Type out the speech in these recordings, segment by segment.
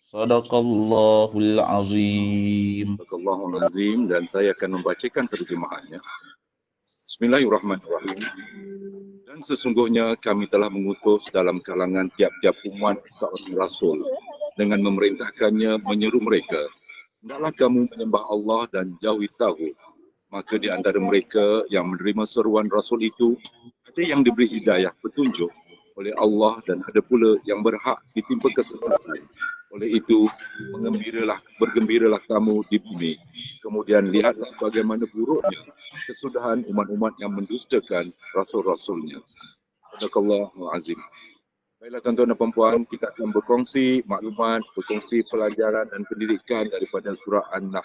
Sadaqallahul azim. Sadaqallahul azim, dan saya akan membacakan terjemahannya. Bismillahirrahmanirrahim. Dan sesungguhnya kami telah mengutus dalam kalangan tiap-tiap umat seorang rasul dengan memerintahkannya menyeru mereka, hendaklah kamu menyembah Allah dan jauhi taghut. Maka di antara mereka yang menerima seruan rasul itu ada yang diberi hidayah petunjuk oleh Allah dan ada pula yang berhak ditimpa kesesatan. Oleh itu, bergembiralah kamu di bumi. Kemudian lihatlah bagaimana buruknya kesudahan umat-umat yang mendustakan rasul-rasulnya. Sadaqallahul azim. Baiklah tuan-tuan dan puan-puan, kita akan berkongsi maklumat, berkongsi pelajaran dan pendidikan daripada surah An-Nahl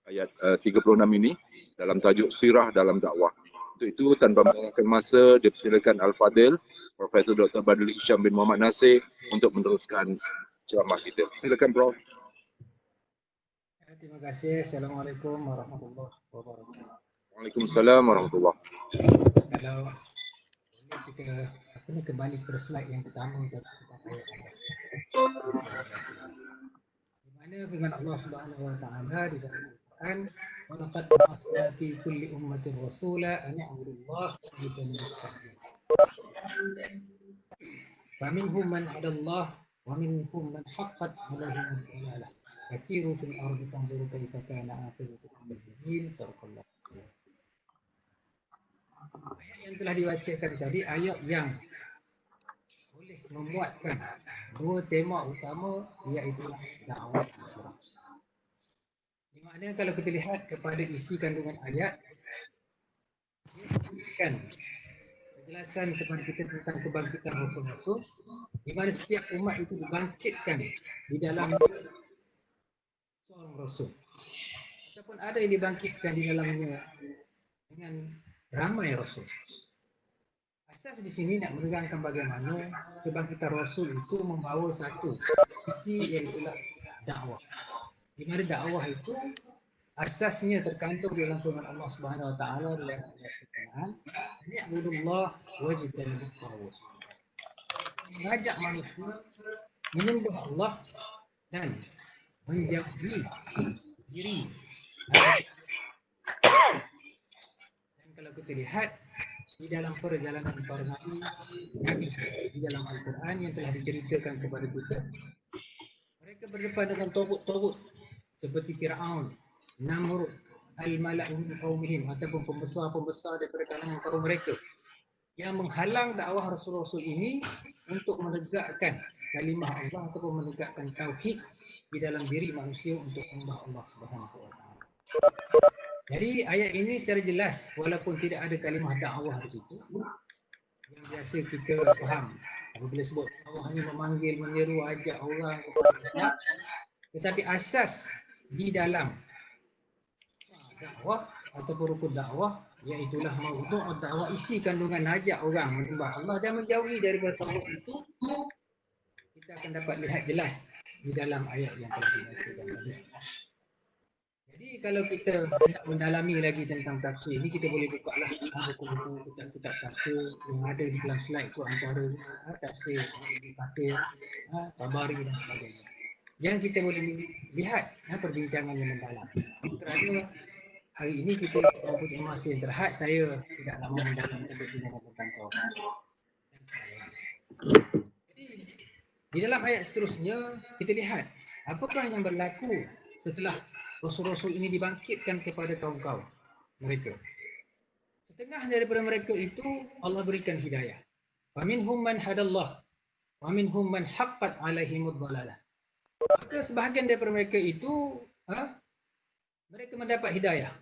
ayat 36 ini dalam tajuk sirah dalam dakwah. Untuk itu, tanpa melengahkan masa, dipersilakan Al-Fadil, Profesor Dr. Badrul Hisham bin Muhammad Nasir untuk meneruskan ceramah kita. Silakan, Prof. Terima kasih. Assalamualaikum warahmatullahi wabarakatuh. Waalaikumsalam warahmatullahi wabarakatuh. Kalau boleh kita kembali ke slide yang pertama tentang ayat-ayat. Di mana firman Allah Subhanahu wa taala di dalam Al-Quran, "Wa laqad ba'athna fi kulli ummatin rasula an i'budullaha wa yajtanibut taghut." Faminhum man 'adallah wa minhum man haqqat 'alaihim ad-dalalah. Fasiru fil ardi fanzuru kaifa kana 'aqibatul mukadzibin. Sadaqallahu. Ayat yang telah dibacakan tadi ayat yang boleh memuatkan dua tema utama, iaitu dakwah Islam. Di mana kalau kita lihat kepada isi kandungan ayat, dia memberikan penjelasan kepada kita tentang kebangkitan Rasul-Rasul, di mana setiap umat itu dibangkitkan di dalam seorang Rasul, ataupun ada yang dibangkitkan di dalamnya dengan ramai Rasul. Asas di sini nak menerangkan bagaimana kebangkitan Rasul itu membawa satu visi, iaitu dakwah. Di mana dakwah itu asasnya terkandung dalam firman Allah Subhanahu wa taala dalam ayat berkenaan, "Ya'budullah wajtanibut taghut." Mengajak manusia menyembah Allah dan menjauhi diri. Dan kalau kita lihat di dalam perjalanan para nabi di dalam Al-Quran yang telah diceritakan kepada kita, mereka berdepan dengan togut-togut seperti Fir'aun, Namrud, Al-Mala'u min qaumihim, ataupun pembesar-pembesar daripada kalangan kaum mereka yang menghalang dakwah Rasul-Rasul ini untuk menegakkan kalimah Allah ataupun menegakkan tauhid di dalam diri manusia untuk menyembah Allah Subhanahu wa taala. Jadi ayat ini secara jelas, walaupun tidak ada kalimah dakwah di situ, yang biasa kita faham apabila sebut dakwah hanya memanggil, menyeru, ajak orang kepada Islam, tetapi asas di dalam dakwah ataupun rukun dakwah, iaitulah maudhu' dakwah, isi kandungan ajak orang menyembah Allah dan menjauhi daripada taghut itu, kita akan dapat lihat jelas di dalam ayat yang telah dibacakan tadi. Jadi kalau kita nak mendalami lagi tentang tafsir ini, kita boleh buka lah buku-buku kitab tafsir yang ada di dalam slide itu, antara tafsir Ibnu Katsir, Tabari dan sebagainya. Yang kita boleh lihat perbincangan yang mendalam. Kerana hari ini kita mempunyai masa yang terhad, saya tidak lama mendalamkan perbincangan tentang tauhid. Jadi di dalam ayat seterusnya kita lihat apakah yang berlaku setelah Rasul-Rasul ini dibangkitkan kepada kaum-kaum mereka. Setengah daripada mereka itu Allah berikan hidayah. Wa minhum man hadallah wa minhum man haqqat alaihimud dhalalah. Maka sebahagian daripada mereka itu mereka mendapat hidayah.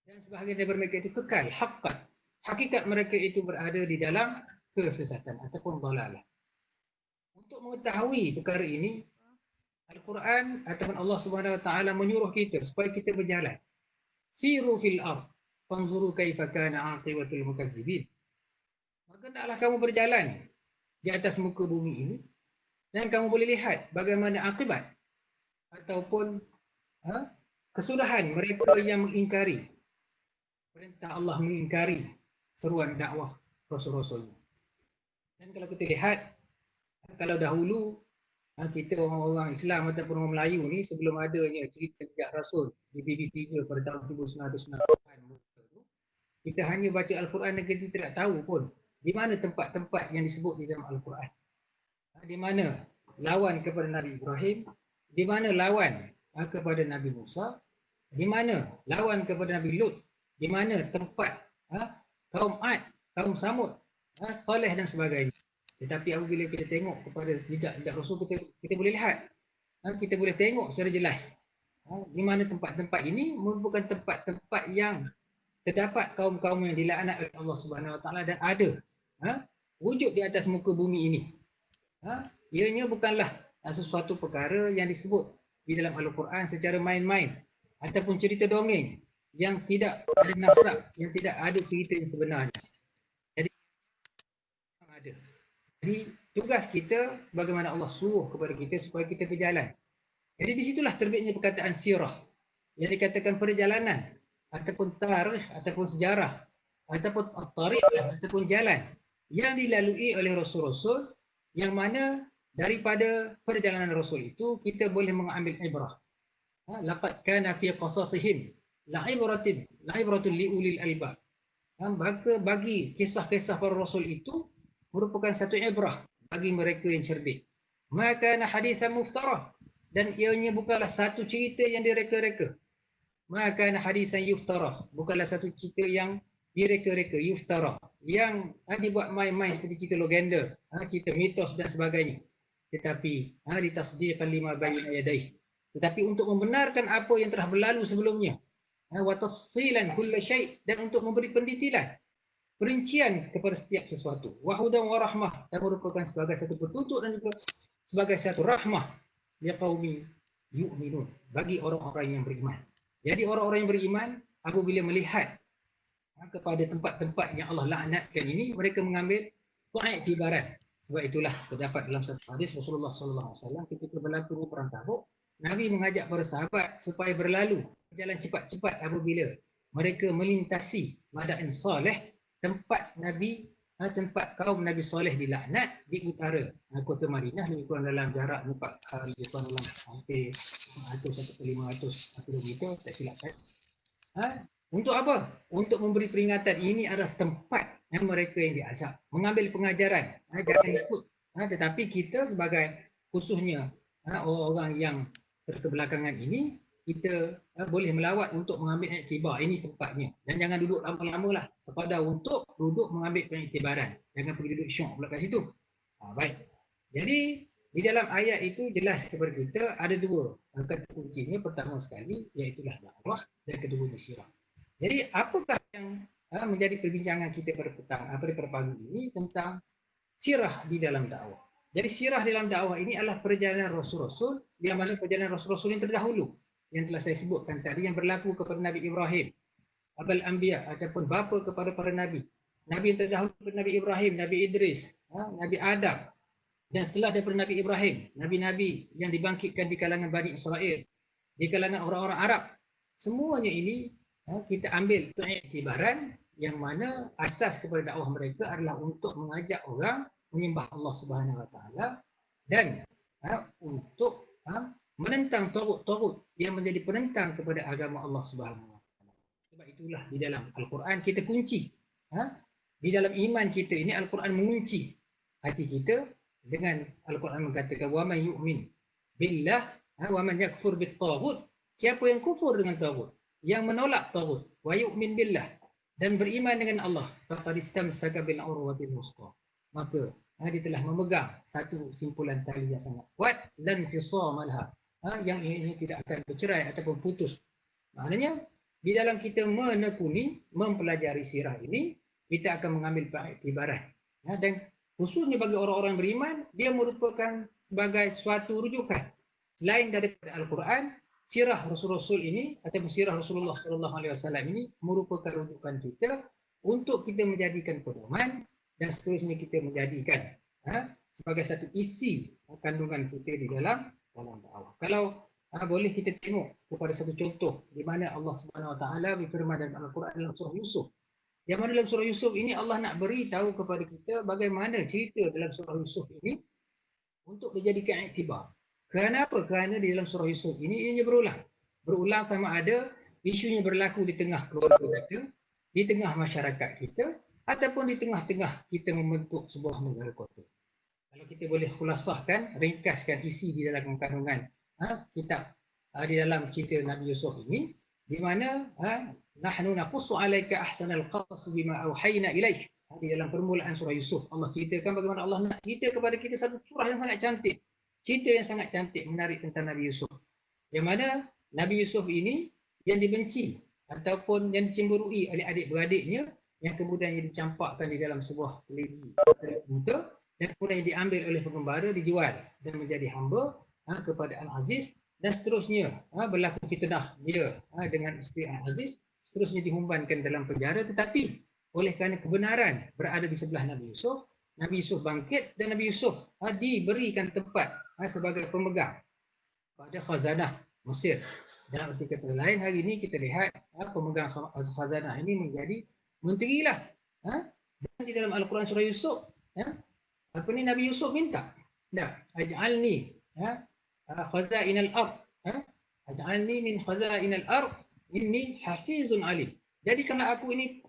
Dan sebahagian daripada mereka itu kekal, haqqat. Hakikat mereka itu berada di dalam kesesatan ataupun dhalalah. Untuk mengetahui perkara ini, Al-Quran ataupun Allah Subhanahu wa taala menyuruh kita supaya kita berjalan. Siru fil ard fanzuru kaifa kana 'aqibatul mukazzibin. Maka hendaklah kamu berjalan di atas muka bumi ini dan kamu boleh lihat bagaimana akibat ataupun kesudahan mereka yang mengingkari perintah Allah, mengingkari seruan dakwah Rasul-Rasul. Dan kalau kita lihat, kalau dahulu Kita orang-orang Islam ataupun orang Melayu ni sebelum adanya cerita jejak Rasul di BB3 pada tahun 1998, kita hanya baca Al-Quran dan kita tidak tahu pun di mana tempat-tempat yang disebut di dalam Al-Quran. Di mana lawan kepada Nabi Ibrahim, di mana lawan kepada Nabi Musa, di mana lawan kepada Nabi Lut, di mana tempat kaum Ad, kaum Samud, Saleh dan sebagainya. Tetapi apabila kita tengok kepada jejak Rasul, kita boleh lihat, kita boleh tengok secara jelas di mana tempat-tempat ini merupakan tempat-tempat yang terdapat kaum-kaum yang dilaknat oleh Allah Subhanahu Wa Taala dan ada wujud di atas muka bumi ini. Ianya bukanlah sesuatu perkara yang disebut di dalam Al-Quran secara main-main ataupun cerita dongeng yang tidak ada nasab, yang tidak ada cerita yang sebenarnya. Jadi tugas kita sebagaimana Allah suruh kepada kita supaya kita berjalan. Jadi di situlah terbitnya perkataan sirah yang dikatakan perjalanan ataupun tarikh ataupun sejarah ataupun tariqah ataupun jalan yang dilalui oleh rasul-rasul, yang mana daripada perjalanan rasul itu kita boleh mengambil ibrah. Laqad kana fi qasasihim la'ibratun liulil albab. Maka bagi kisah-kisah para rasul itu merupakan satu ibrah bagi mereka yang cerdik. Maka haditsan muftarah, dan ianya bukanlah satu cerita yang direka-reka. Maka haditsan yuftarah, bukanlah satu cerita yang direka-reka, yuftarah, yang dibuat main-main seperti cerita legenda, cerita mitos dan sebagainya. Tetapi ditasdiqan lima baina yadayhi, tetapi untuk membenarkan apa yang telah berlalu sebelumnya, wa tafsilan kulli syai', dan untuk memberi pendetilan, perincian kepada setiap sesuatu, wahudan wa rahmah, dan merupakan sebagai satu petunjuk dan juga sebagai satu rahmah liqaumi yu'minun, bagi orang-orang yang beriman. Jadi orang-orang yang beriman apabila melihat kepada tempat-tempat yang Allah laknatkan ini, mereka mengambil pengiktibaran. Sebab itulah terdapat dalam satu hadis Rasulullah SAW ketika berlaku perang Tabuk, Nabi mengajak para sahabat supaya berlalu berjalan cepat-cepat apabila mereka melintasi Madain Saleh, tempat Nabi, tempat kaum Nabi Saleh dilaknat di utara kota Madinah, lebih kurang dalam jarak 4 lebih kurang dalam hampir 500 km, tak silap kan. Untuk apa? Untuk memberi peringatan ini adalah tempat yang mereka yang diazab, mengambil pengajaran, jangan ikut. Tetapi kita sebagai khususnya orang-orang yang terkebelakangan ini, kita boleh melawat untuk mengambil iktibar, ini tempatnya. Dan jangan duduk lama-lama lah, sekadar untuk duduk mengambil pengiktibaran. Jangan pergi duduk syok pula kat situ. Baik. Jadi di dalam ayat itu jelas kepada kita ada dua kata kuncinya. Pertama sekali iaitulah dakwah, dan kedua sirah. Jadi apakah yang menjadi perbincangan kita pada pagi ini tentang sirah di dalam dakwah. Jadi sirah dalam dakwah ini adalah perjalanan rasul-rasul, yang mana perjalanan rasul-rasul yang terdahulu, yang telah saya sebutkan tadi, yang berlaku kepada Nabi Ibrahim, Abul Anbiya, ataupun bapa kepada para nabi. Nabi yang terdahulu kepada Nabi Ibrahim, Nabi Idris, Nabi Adam, dan setelah daripada Nabi Ibrahim, nabi-nabi yang dibangkitkan di kalangan Bani Israel, di kalangan orang-orang Arab. Semuanya ini kita ambil pengiktibaran, yang mana asas kepada dakwah mereka adalah untuk mengajak orang menyembah Allah Subhanahu Wa Taala dan untuk menentang tagut-tagut yang menjadi penentang kepada agama Allah Subhanahu Wa Taala. Sebab itulah di dalam Al-Quran kita kunci, di dalam iman kita ini Al-Quran mengunci hati kita dengan Al-Quran mengatakan wa man yu'min billah wa man yakfur bit-taghut, siapa yang kufur dengan tagut, yang menolak tagut, wa yu'min billah, dan beriman dengan Allah, faqad istamsaka bil urwatil wuthqa, maka dia telah memegang satu simpulan tali yang sangat kuat, lan fisama laha, yang ini tidak akan bercerai ataupun putus. Maknanya di dalam kita menekuni, mempelajari sirah ini, kita akan mengambil pengiktibaran, dan khususnya bagi orang-orang beriman, dia merupakan sebagai suatu rujukan selain daripada Al-Quran. Sirah Rasul-Rasul ini atau sirah Rasulullah SAW ini merupakan rujukan kita untuk kita menjadikan pedoman, dan seterusnya kita menjadikan sebagai satu isi kandungan kita di dalam dakwah. Kalau boleh kita tengok kepada satu contoh di mana Allah Subhanahu Wa Taala berfirman dalam Al-Quran dalam surah Yusuf. Yang mana dalam surah Yusuf ini Allah nak beritahu kepada kita bagaimana cerita dalam surah Yusuf ini untuk dijadikan iktibar. Kerana apa? Kerana di dalam surah Yusuf ini ianya berulang. Berulang sama ada isunya berlaku di tengah keluarga kita, di tengah masyarakat kita, ataupun di tengah-tengah kita membentuk sebuah negara kota. Kalau kita boleh khulasahkan, ringkaskan isi di dalam kandungan kitab di dalam cerita Nabi Yusuf ini, di mana nahnu naqussu 'alaika ahsanal qasas bima auhayna ilaik. Di dalam permulaan surah Yusuf, Allah ceritakan bagaimana Allah nak cerita kepada kita satu surah yang sangat cantik. Cerita yang sangat cantik menarik tentang Nabi Yusuf. Yang mana Nabi Yusuf ini yang dibenci ataupun yang dicemburui oleh adik-beradiknya, yang kemudian dicampakkan di dalam sebuah telegi unta, dan kemudian diambil oleh pengembara, dijual dan menjadi hamba kepada Al-Aziz, dan seterusnya berlaku fitnah dia dengan isteri Al-Aziz, seterusnya dihumbankan dalam penjara. Tetapi oleh kerana kebenaran berada di sebelah Nabi Yusuf bangkit dan Nabi Yusuf diberikan tempat sebagai pemegang pada khazanah Mesir. Dalam arti kata lain, hari ini kita lihat pemegang khazanah ini menjadi menteri lah. Dan di dalam Al-Quran surah Yusuf, Nabi Yusuf minta, aj'alni khazainal ard, aj'alni min khazainal ard inni hafizun alim. Jadikanlah aku ini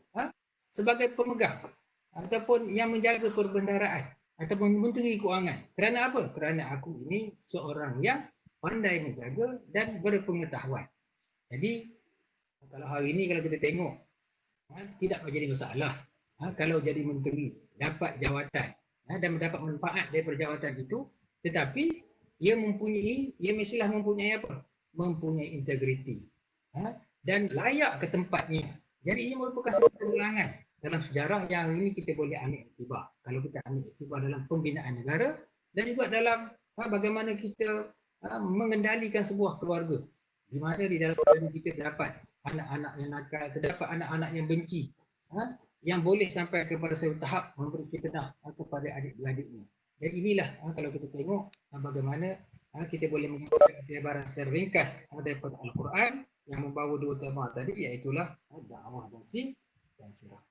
sebagai pemegang ataupun yang menjaga perbendaharaan ataupun menteri keuangan. Kerana apa? Kerana aku ini seorang yang pandai menjaga dan berpengetahuan. Jadi kalau hari ini kalau kita tengok, tidak menjadi masalah kalau jadi menteri, dapat jawatan dan mendapat manfaat daripada jawatan itu, tetapi ia mestilah mempunyai apa? Mempunyai integriti dan layak ke tempatnya. Jadi ini merupakan satu pengulangan dalam sejarah yang hari ini kita boleh ambil iktibar. Kalau kita ambil iktibar dalam pembinaan negara dan juga dalam bagaimana kita mengendalikan sebuah keluarga, di mana di dalam keluarga kita terdapat anak-anak yang nakal, terdapat anak-anak yang benci, yang boleh sampai kepada satu tahap memberi fitnah kepada adik-beradiknya. Jadi inilah kalau kita tengok bagaimana kita boleh mengambil iktibaran secara ringkas daripada Al-Quran yang membawa dua tema tadi, iaitulah dakwah dan sirah.